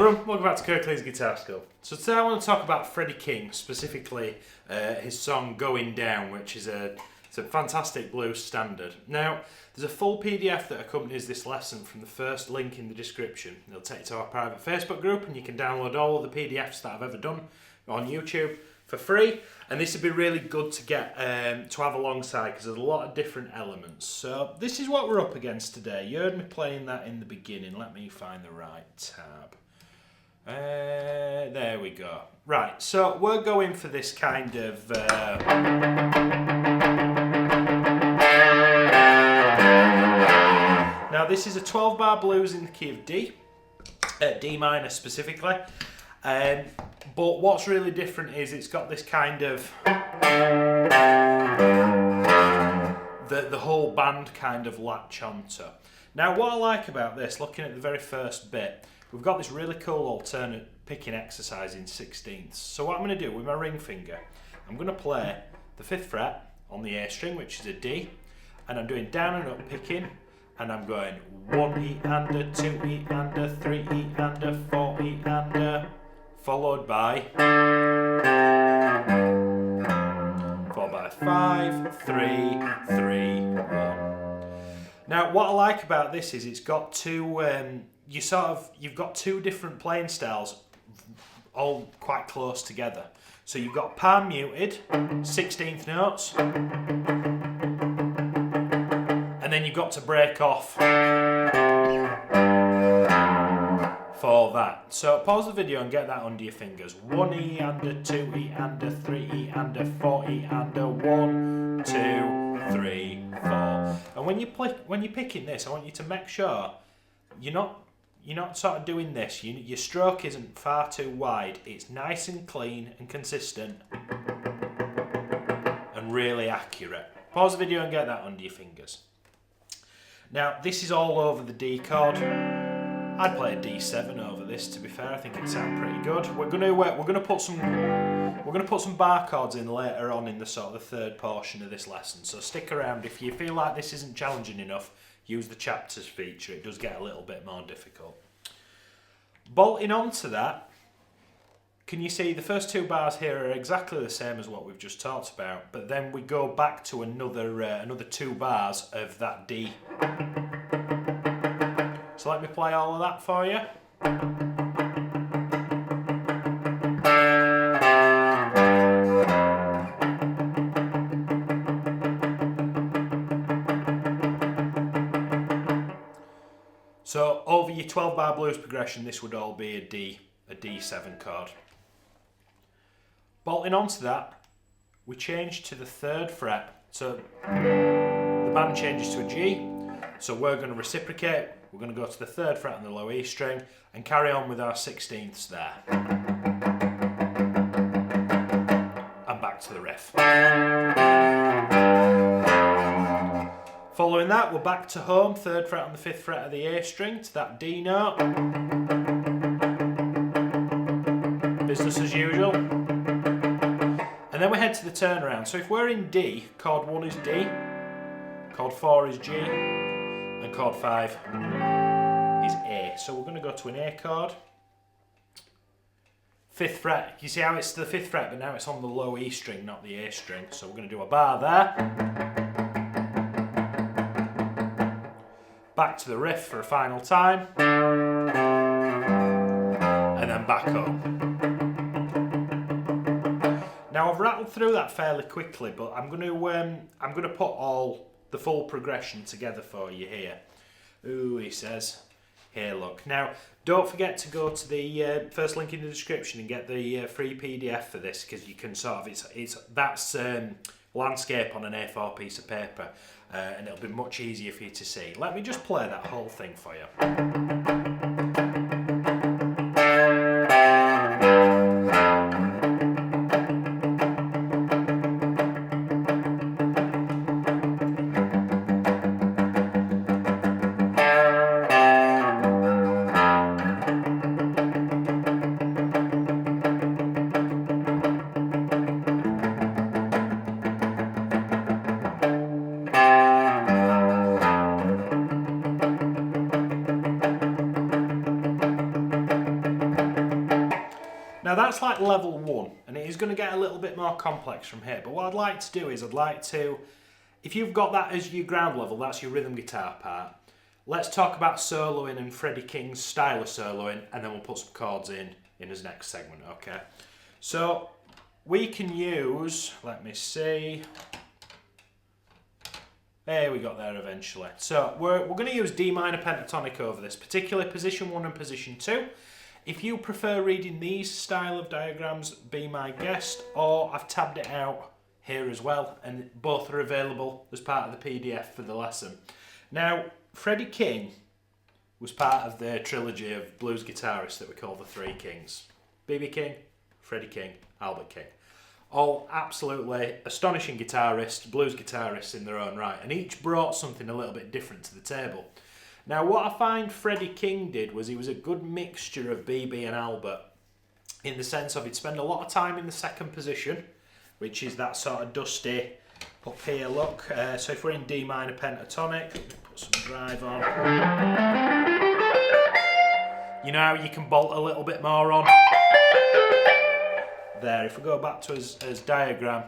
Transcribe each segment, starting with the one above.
everyone, welcome back to Kirklees Guitar School. So today I want to talk about Freddie King, specifically his song Going Down, which is it's a fantastic blues standard. Now, there's a full PDF that accompanies this lesson from the first link in the description. It'll take you to our private Facebook group and you can download all of the PDFs that I've ever done on YouTube for free. And this would be really good to get to have alongside because there's a lot of different elements. So this is what we're up against today. You heard me playing that in the beginning. Let me find the right tab. There we go. Right, so we're going for this kind of now this is a 12-bar blues in the key of D, D minor specifically. But what's really different is it's got this kind of the whole band kind of latch onto. Now what I like about this, looking at the very first bit, we've got this really cool alternate picking exercise in 16ths. So what I'm going to do with my ring finger, I'm going to play the 5th fret on the A string, which is a D, and I'm doing down and up picking, and I'm going 1 E and a 2 E and a 3 E and a 4 E and a, followed by 5, 3, 3, 1. Now what I like about this is it's got two you've got two different playing styles all quite close together. So you've got palm muted, 16th notes, and then you've got to break off for that. So pause the video and get that under your fingers. 1 E and a 2 E and a 3 E and a 4 E and a 1, 2, 3, 4. And when you're picking this, I want you to make sure you're not sort of doing this. Your stroke isn't far too wide. It's nice and clean and consistent and really accurate. Pause the video and get that under your fingers. Now this is all over the D chord. I'd play a D7 over this. To be fair, I think it'd sound pretty good. We're gonna put some bar chords in later on in the sort of the third portion of this lesson. So stick around. If you feel like this isn't challenging enough, use the chapters feature. It does get a little bit more difficult. Bolting onto that, can you see the first 2 bars here are exactly the same as what we've just talked about, but then we go back to another 2 bars of that D. So let me play all of that for you. So over your 12-bar blues progression, this would all be a D7 chord. Bolting onto that, we change to the 3rd fret. So the band changes to a G. So we're going to reciprocate. We're going to go to the 3rd fret on the low E string and carry on with our 16ths there. And back to the riff. Following that, we're back to home, 3rd fret on the 5th fret of the A string to that D note. Business as usual. And then we head to the turnaround. So if we're in D, chord 1 is D, chord 4 is G, and chord 5 is A. So we're going to go to an A chord. 5th fret, you see how it's the 5th fret, but now it's on the low E string, not the A string. So we're going to do a bar there. Back to the riff for a final time, and then back home. Now I've rattled through that fairly quickly, but I'm going to put all the full progression together for you here. Ooh, he says. Here, look. Now, don't forget to go to the first link in the description and get the free PDF for this, because you can sort of that's landscape on an A4 piece of paper, and it'll be much easier for you to see. Let me just play that whole thing for you. that's like level 1, and it is going to get a little bit more complex from here. But what I'd like to do is I'd like to, if you've got that as your ground level, that's your rhythm guitar part, let's talk about soloing and Freddie King's style of soloing, and then we'll put some chords in his next segment, okay? So we can use, let me see, there we got there eventually. So we're going to use D minor pentatonic over this, particularly position 1 and position 2. If you prefer reading these style of diagrams, be my guest, or I've tabbed it out here as well, and both are available as part of the PDF for the lesson. Now, Freddie King was part of the trilogy of blues guitarists that we call the Three Kings. B.B. King, Freddie King, Albert King. All absolutely astonishing guitarists, blues guitarists in their own right, and each brought something a little bit different to the table. Now, what I find Freddie King did was he was a good mixture of B.B. and Albert, in the sense of he'd spend a lot of time in the second position, which is that sort of dusty up here look. So if we're in D minor pentatonic, put some drive on. You know how you can bolt a little bit more on? There, if we go back to his diagram,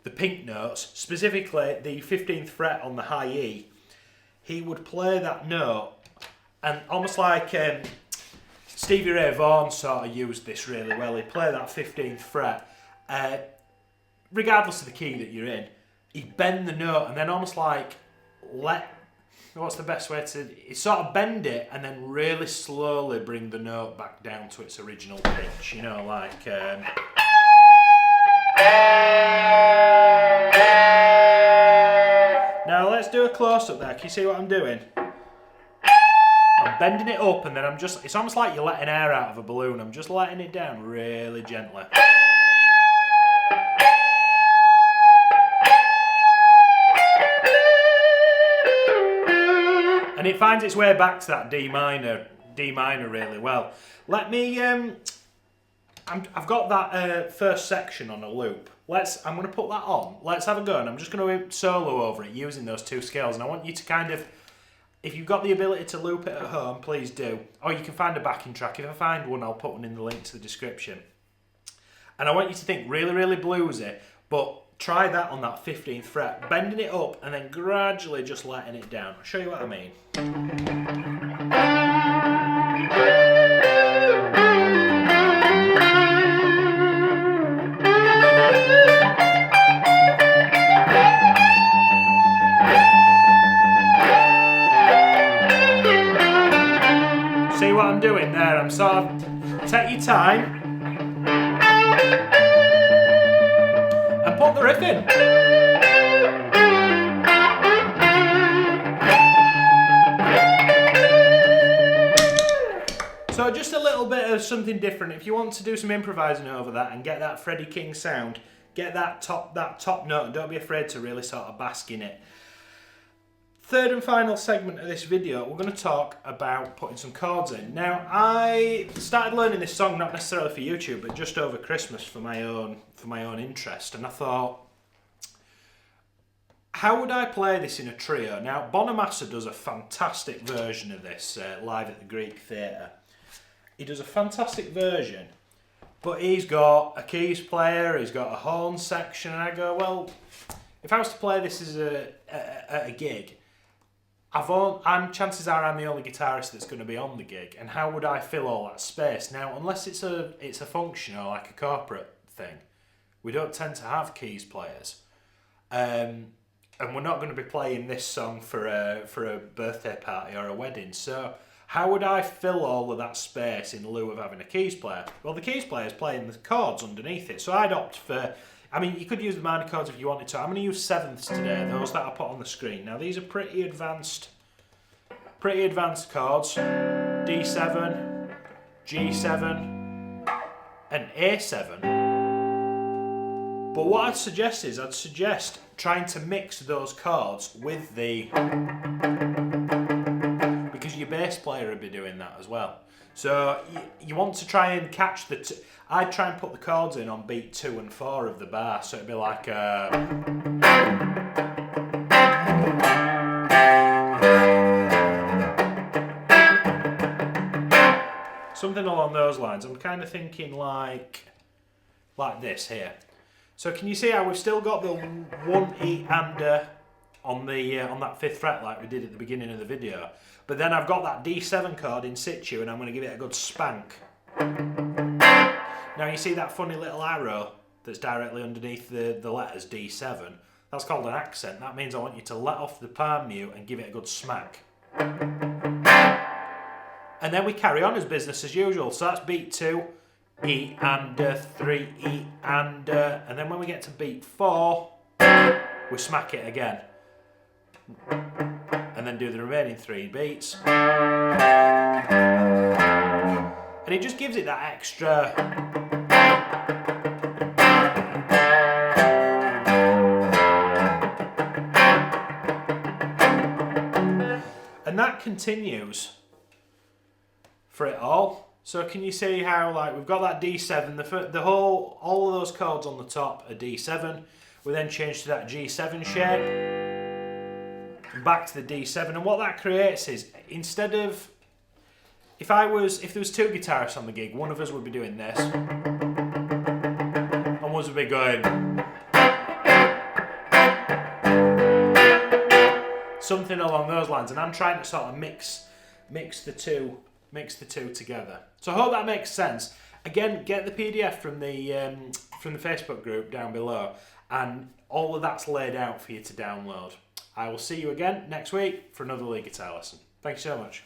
the pink notes, specifically the 15th fret on the high E, he would play that note, and almost like Stevie Ray Vaughan sort of used this really well. He'd play that 15th fret, regardless of the key that you're in, he'd bend the note and then almost like what's the best way to, he'd sort of bend it and then really slowly bring the note back down to its original pitch, you know, like now let's do a close-up there. Can you see what I'm doing? I'm bending it up and then I'm just, it's almost like you're letting air out of a balloon. I'm just letting it down really gently. And it finds its way back to that D minor really well. Let me, I've got that first section on a loop. I'm going to put that on. Let's have a go, and I'm just going to solo over it using those two scales. And I want you to kind of, if you've got the ability to loop it at home, please do. Or you can find a backing track. If I find one, I'll put one in the link to the description. And I want you to think really, really bluesy, but try that on that 15th fret, bending it up and then gradually just letting it down. I'll show you what I mean. See what I'm doing there? I'm sort of, take your time. And put the riff in. So just a little bit of something different. If you want to do some improvising over that and get that Freddie King sound, get that top note, and don't be afraid to really sort of bask in it. Third and final segment of this video, we're going to talk about putting some chords in. Now, I started learning this song not necessarily for YouTube, but just over Christmas for my own interest, and I thought, how would I play this in a trio? Now, Bonamassa does a fantastic version of this live at the Greek Theatre. He does a fantastic version, but he's got a keys player, he's got a horn section, and I go, well, if I was to play this as a gig, chances are I'm the only guitarist that's going to be on the gig, and how would I fill all that space? Now, unless it's a function or like a corporate thing, we don't tend to have keys players, and we're not going to be playing this song for a birthday party or a wedding. So how would I fill all of that space in lieu of having a keys player? Well, the keys player is playing the chords underneath it, so I'd opt for, I mean, you could use the minor chords if you wanted to. I'm going to use sevenths today, those that I put on the screen. Now, these are pretty advanced chords. D7, G7, and A7. But what I'd suggest trying to mix those chords with because your bass player would be doing that as well. So you want to try and catch I'd try and put the chords in on beat 2 and 4 of the bar, so it'd be like So Something along those lines. I'm kind of thinking like this here. So can you see how we've still got the 1 E and on that 5th fret like we did at the beginning of the video, but then I've got that D7 chord in situ and I'm going to give it a good spank. Now you see that funny little arrow that's directly underneath the letters D7? That's called an accent. That means I want you to let off the palm mute and give it a good smack. And then we carry on as business as usual. So that's beat 2, E and 3, E and then when we get to beat 4, we smack it again. And then do the remaining 3 beats. And it just gives it that extra... And that continues for it all. So can you see how like we've got that D7, all of those chords on the top are D7. We then change to that G7 shape, and back to the D7. And what that creates is, instead of, if there was 2 guitarists on the gig, one of us would be doing this, and one would be going something along those lines. And I'm trying to sort of mix the two together. So I hope that makes sense. Again, get the PDF from the Facebook group down below, and all of that's laid out for you to download. I will see you again next week for another lead guitar lesson. Thank you so much.